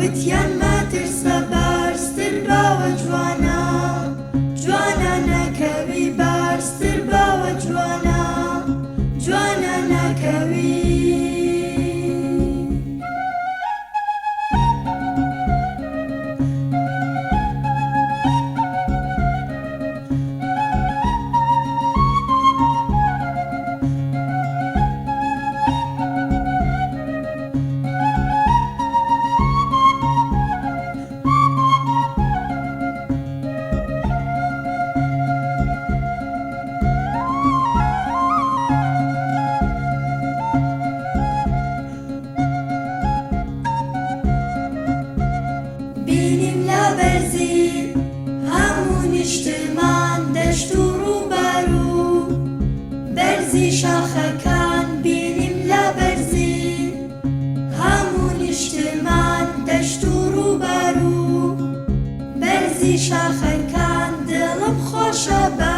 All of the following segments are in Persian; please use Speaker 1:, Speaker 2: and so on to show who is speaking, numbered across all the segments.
Speaker 1: وتیان ماترسە بارستر باوە جوانە جوانە نەکەوی بارستر باوە جوانە جوانە نەکەوی بینیم لە بەرزی هەموو نیشتمان دەشت و ڕووبەڕوو بەرزی شاخەکان بینیم لە بەرزی هەموو نیشتمان دەشت و ڕووبەڕوو بەرزی شاخەکان دڵم خۆشە بە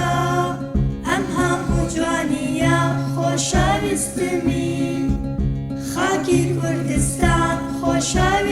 Speaker 1: ئەم هەموو جوانیە خۆشەویستمی خاکی کوردستان خۆشەویست